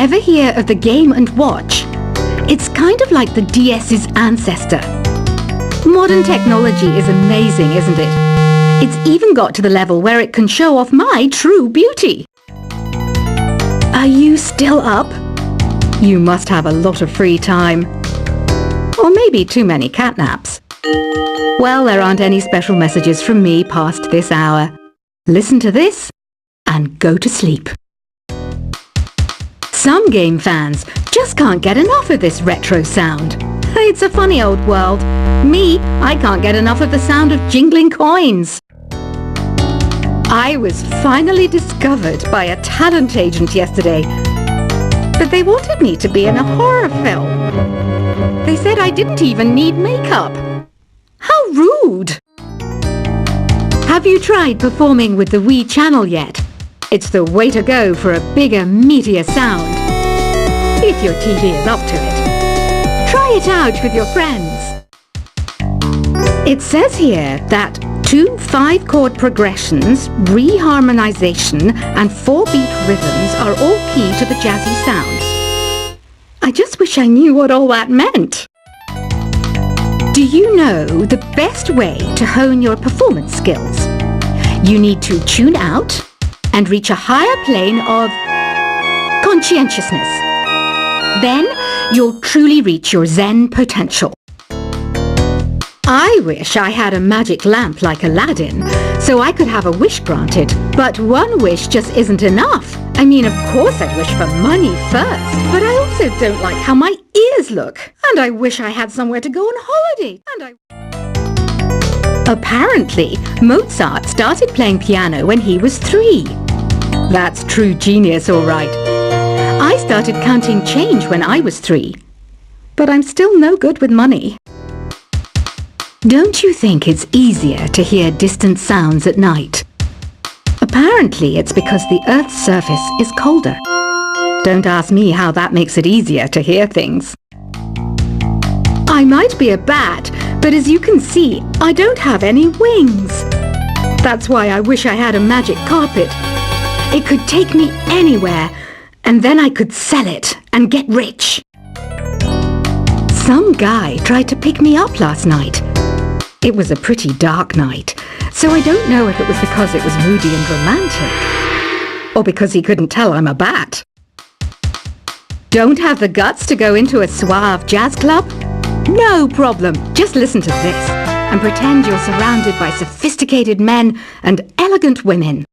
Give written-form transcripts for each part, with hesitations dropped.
Ever hear of the Game & Watch? It's kind of like the DS's ancestor. Modern technology is amazing, isn't it? It's even got to the level where it can show off my true beauty. Are you still up? You must have a lot of free time. Or maybe too many catnaps. Well, there aren't any special messages from me past this hour. Listen to this and go to sleep. Some game fans just can't get enough of this retro sound. It's a funny old world. Me, I can't get enough of the sound of jingling coins. I was finally discovered by a talent agent yesterday, but they wanted me to be in a horror film. They said I didn't even need makeup. How rude! Have you tried performing with the Wii channel yet? It's the way to go for a bigger, meatier sound. If your TV is up to it. Try it out with your friends. It says here that 2 5-chord progressions, reharmonization and 4-beat rhythms are all key to the jazzy sound. I just wish I knew what all that meant. Do you know the best way to hone your performance skills? You need to tune out and reach a higher plane of conscientiousness. Then you'll truly reach your Zen potential. I wish I had a magic lamp like Aladdin, so I could have a wish granted. But one wish just isn't enough. I mean, of course I'd wish for money first, but I also don't like how my ears look. And I wish I had somewhere to go on holiday. Apparently, Mozart started playing piano when he was 3. That's true genius, all right. I started counting change when I was 3. But I'm still no good with money. Don't you think it's easier to hear distant sounds at night? Apparently it's because the Earth's surface is colder. Don't ask me how that makes it easier to hear things. I might be a bat, but as you can see, I don't have any wings. That's why I wish I had a magic carpet. It could take me anywhere, and then I could sell it and get rich. Some guy tried to pick me up last night. It was a pretty dark night, so I don't know if it was because it was moody and romantic, or because he couldn't tell I'm a bat. Don't have the guts to go into a suave jazz club? No problem, just listen to this and pretend you're surrounded by sophisticated men and elegant women.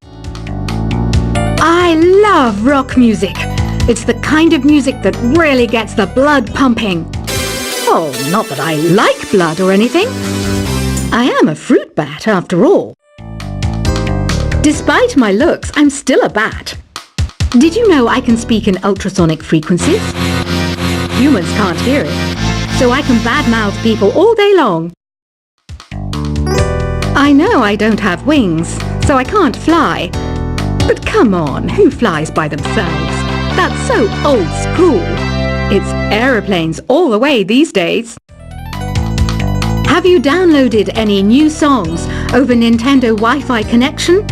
I love rock music. It's the kind of music that really gets the blood pumping. Oh, not that I like blood or anything. I am a fruit bat, after all. Despite my looks, I'm still a bat. Did you know I can speak in ultrasonic frequencies? Humans can't hear it, so I can badmouth people all day long. I know I don't have wings, so I can't fly. But come on, who flies by themselves? That's so old school. It's aeroplanes all the way these days. Have you downloaded any new songs over Nintendo Wi-Fi connection?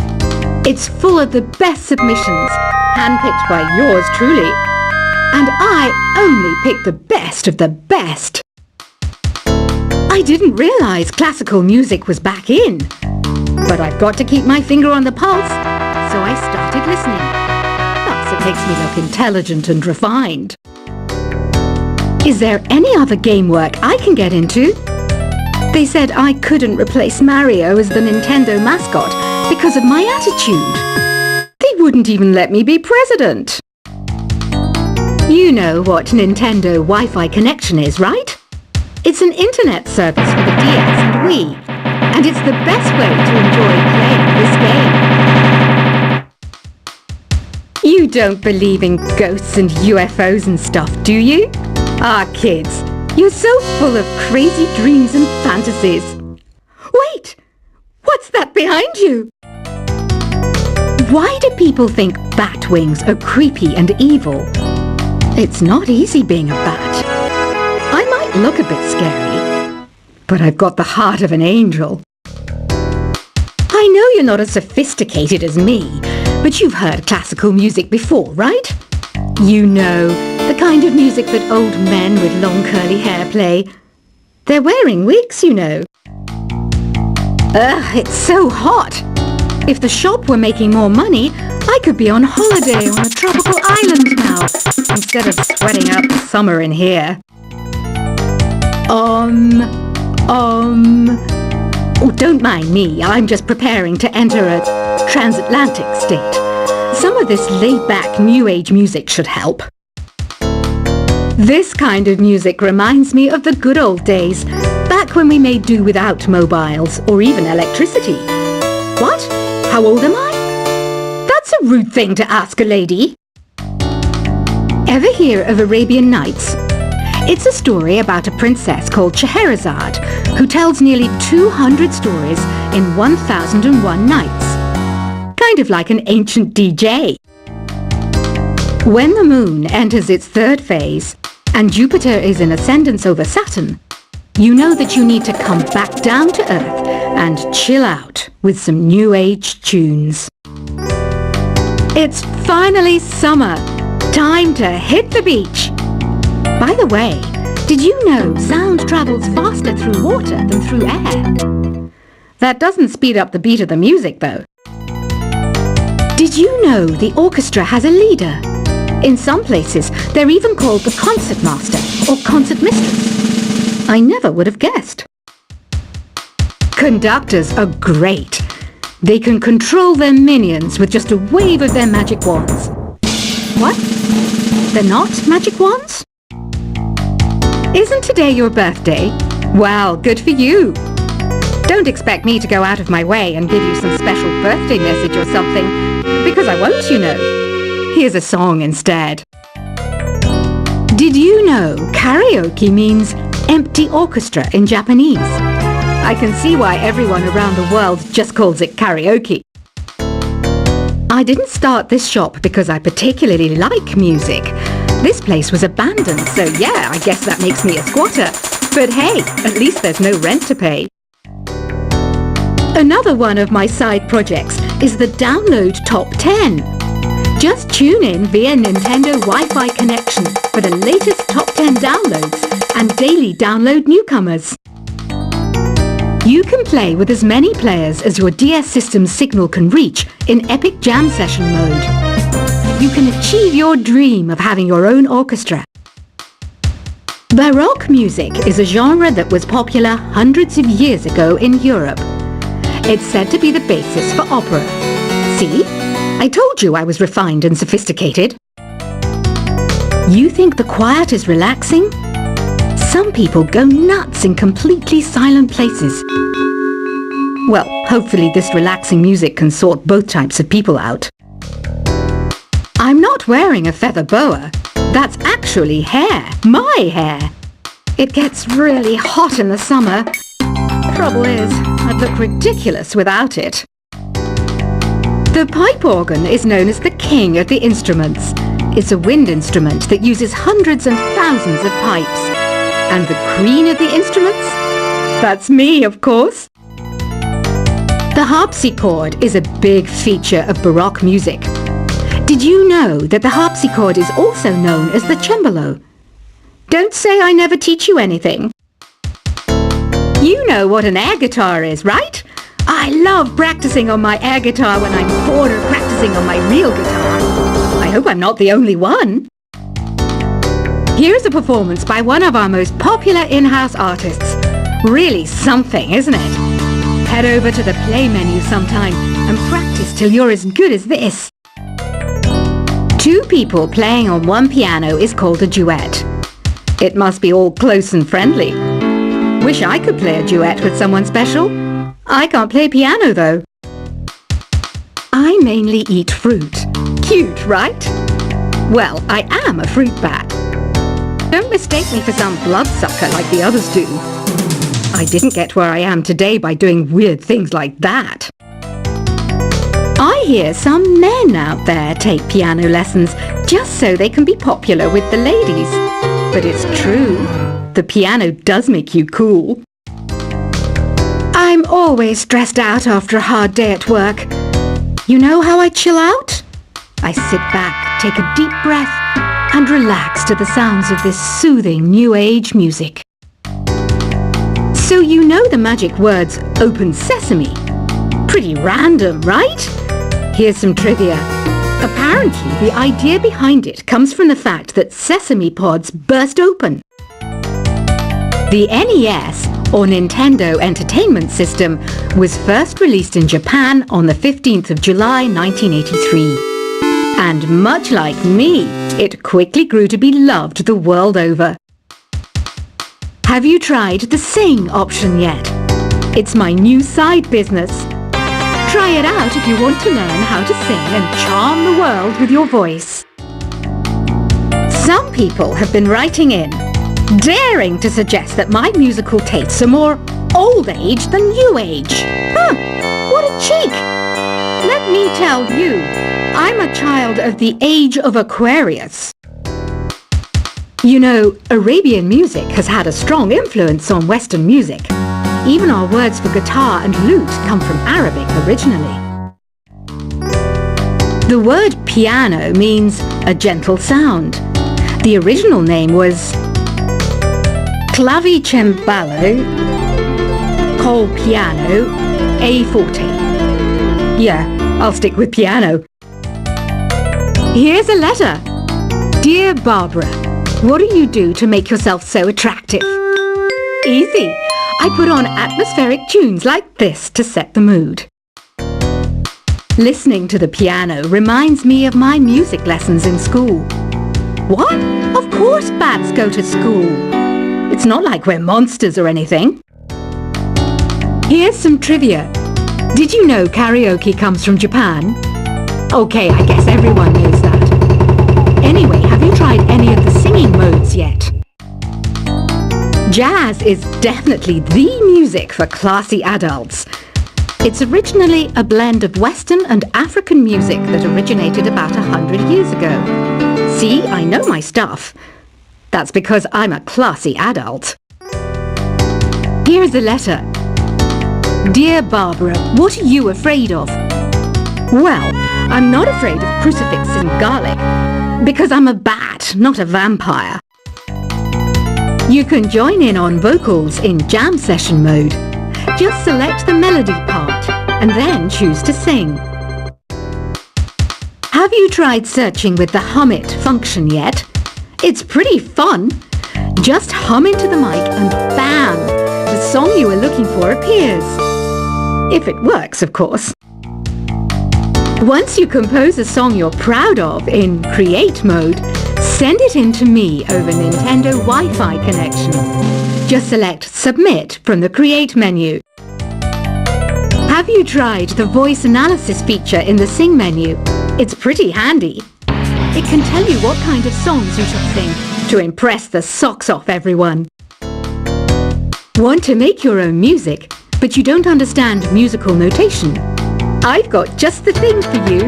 It's full of the best submissions, handpicked by yours truly. And I only pick the best of the best. I didn't realize classical music was back in. But I've got to keep my finger on the pulse, so I started listening. Thus it makes me look intelligent and refined. Is there any other game work I can get into? They said I couldn't replace Mario as the Nintendo mascot because of my attitude. They wouldn't even let me be president. You know what Nintendo Wi-Fi connection is, right? It's an internet service for the DS and Wii, and it's the best way to enjoy playing this game. You don't believe in ghosts and UFOs and stuff, do you? Ah, kids. You're so full of crazy dreams and fantasies. Wait! What's that behind you? Why do people think bat wings are creepy and evil? It's not easy being a bat. I might look a bit scary, but I've got the heart of an angel. I know you're not as sophisticated as me, but you've heard classical music before, right? You know, the kind of music that old men with long curly hair play. They're wearing wigs, you know. Ugh, it's so hot. If the shop were making more money, I could be on holiday on a tropical island now, instead of sweating out the summer in here. Oh, don't mind me. I'm just preparing to enter a transatlantic state. Some of this laid-back New Age music should help. This kind of music reminds me of the good old days, back when we made do without mobiles or even electricity. What? How old am I? That's a rude thing to ask a lady. Ever hear of Arabian Nights? It's a story about a princess called Scheherazade, who tells nearly 200 stories in 1001 nights. Kind of like an ancient DJ. When the moon enters its third phase, and Jupiter is in ascendance over Saturn, you know that you need to come back down to Earth and chill out with some New Age tunes. It's finally summer. Time to hit the beach. By the way, did you know sound travels faster through water than through air? That doesn't speed up the beat of the music, though. Did you know the orchestra has a leader? In some places, they're even called the concertmaster or concert mistress. I never would have guessed. Conductors are great. They can control their minions with just a wave of their magic wands. What? They're not magic wands? Isn't today your birthday? Well, good for you. Don't expect me to go out of my way and give you some special birthday message or something, because I won't, you know. Here's a song instead. Did you know karaoke means empty orchestra in Japanese? I can see why everyone around the world just calls it karaoke. I didn't start this shop because I particularly like music. This place was abandoned, so yeah, I guess that makes me a squatter. But hey, at least there's no rent to pay. Another one of my side projects is the Download Top 10. Just tune in via Nintendo Wi-Fi connection for the latest Top 10 downloads and daily download newcomers. You can play with as many players as your DS system's signal can reach in Epic Jam Session mode. You can achieve your dream of having your own orchestra. Baroque music is a genre that was popular hundreds of years ago in Europe. It's said to be the basis for opera. See? I told you I was refined and sophisticated. You think the quiet is relaxing? Some people go nuts in completely silent places. Well, hopefully this relaxing music can sort both types of people out. I'm not wearing a feather boa. That's actually hair. My hair. It gets really hot in the summer. Trouble is, I'd look ridiculous without it. The pipe organ is known as the king of the instruments. It's a wind instrument that uses hundreds and thousands of pipes. And the queen of the instruments? That's me, of course. The harpsichord is a big feature of Baroque music. Did you know that the harpsichord is also known as the cembalo? Don't say I never teach you anything. You know what an air guitar is, right? I love practicing on my air guitar when I'm bored of practicing on my real guitar. I hope I'm not the only one. Here's a performance by one of our most popular in-house artists. Really something, isn't it? Head over to the play menu sometime and practice till you're as good as this. Two people playing on one piano is called a duet. It must be all close and friendly. Wish I could play a duet with someone special. I can't play piano though. I mainly eat fruit. Cute, right? Well, I am a fruit bat. Don't mistake me for some bloodsucker like the others do. I didn't get where I am today by doing weird things like that. I hear some men out there take piano lessons just so they can be popular with the ladies. But it's true. The piano does make you cool. I'm always stressed out after a hard day at work. You know how I chill out? I sit back, take a deep breath, and relax to the sounds of this soothing new age music. So you know the magic words "Open Sesame." Pretty random, right? Here's some trivia. Apparently, the idea behind it comes from the fact that sesame pods burst open. The NES, or Nintendo Entertainment System, was first released in Japan on the 15th of July 1983. And much like me, it quickly grew to be loved the world over. Have you tried the Sing option yet? It's my new side business. Try it out if you want to learn how to sing and charm the world with your voice. Some people have been writing in, daring to suggest that my musical tastes are more old age than new age. Huh, what a cheek! Let me tell you, I'm a child of the age of Aquarius. You know, Arabian music has had a strong influence on Western music. Even our words for guitar and lute come from Arabic originally. The word piano means a gentle sound. The original name was clavicembalo col piano a forte. Yeah, I'll stick with piano. Here's a letter. Dear Barbara, what do you do to make yourself so attractive? Easy. I put on atmospheric tunes like this to set the mood. Listening to the piano reminds me of my music lessons in school. What? Of course bats go to school. It's not like we're monsters or anything. Here's some trivia. Did you know karaoke comes from Japan? Okay, I guess everyone knows that. Anyway, have you tried any of the singing modes yet? Jazz is definitely the music for classy adults. It's originally a blend of Western and African music that originated about 100 years ago. See, I know my stuff. That's because I'm a classy adult. Here's a letter. Dear Barbara, what are you afraid of? Well, I'm not afraid of crucifix and garlic, because I'm a bat, not a vampire. You can join in on vocals in jam session mode. Just select the melody part and then choose to sing. Have you tried searching with the Hum It function yet? It's pretty fun. Just hum into the mic and bam! The song you were looking for appears. If it works, of course. Once you compose a song you're proud of in Create mode, send it in to me over Nintendo Wi-Fi connection. Just select Submit from the Create menu. Have you tried the voice analysis feature in the Sing menu? It's pretty handy. It can tell you what kind of songs you should sing to impress the socks off everyone. Want to make your own music, but you don't understand musical notation? I've got just the thing for you.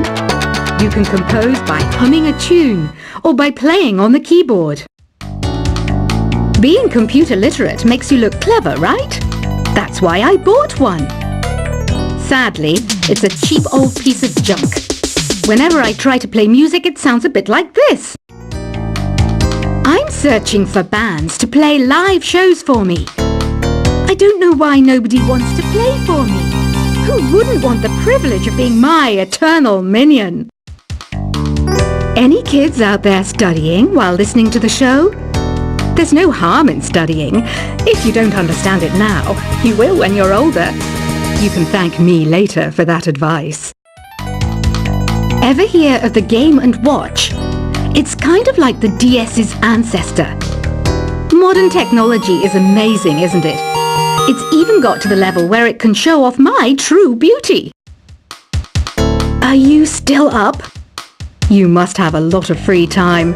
You can compose by humming a tune or by playing on the keyboard. Being computer literate makes you look clever, right? That's why I bought one. Sadly, it's a cheap old piece of junk. Whenever I try to play music, it sounds a bit like this. I'm searching for bands to play live shows for me. I don't know why nobody wants to play for me. Who wouldn't want the privilege of being my eternal minion? Any kids out there studying while listening to the show? There's no harm in studying. If you don't understand it now, you will when you're older. You can thank me later for that advice. Ever hear of the Game & Watch? It's kind of like the DS's ancestor. Modern technology is amazing, isn't it? It's even got to the level where it can show off my true beauty. Are you still up? You must have a lot of free time.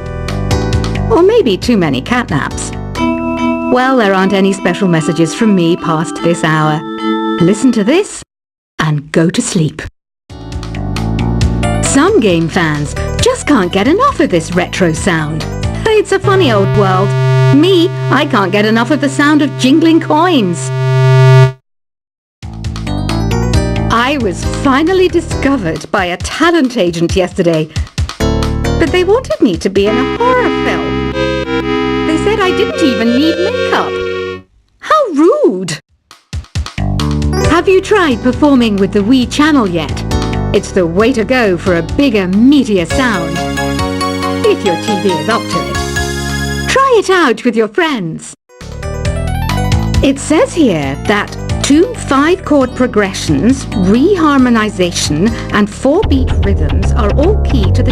Or maybe too many catnaps. Well, there aren't any special messages from me past this hour. Listen to this and go to sleep. Some game fans just can't get enough of this retro sound. It's a funny old world. Me, I can't get enough of the sound of jingling coins. I was finally discovered by a talent agent yesterday. But they wanted me to be in a horror film. They said I didn't even need makeup. How rude! Have you tried performing with the Wii channel yet? It's the way to go for a bigger, meatier sound. If your TV is up to it. Try it out with your friends. It says here that 2 5-chord progressions, reharmonization, and 4-beat rhythms are all key to the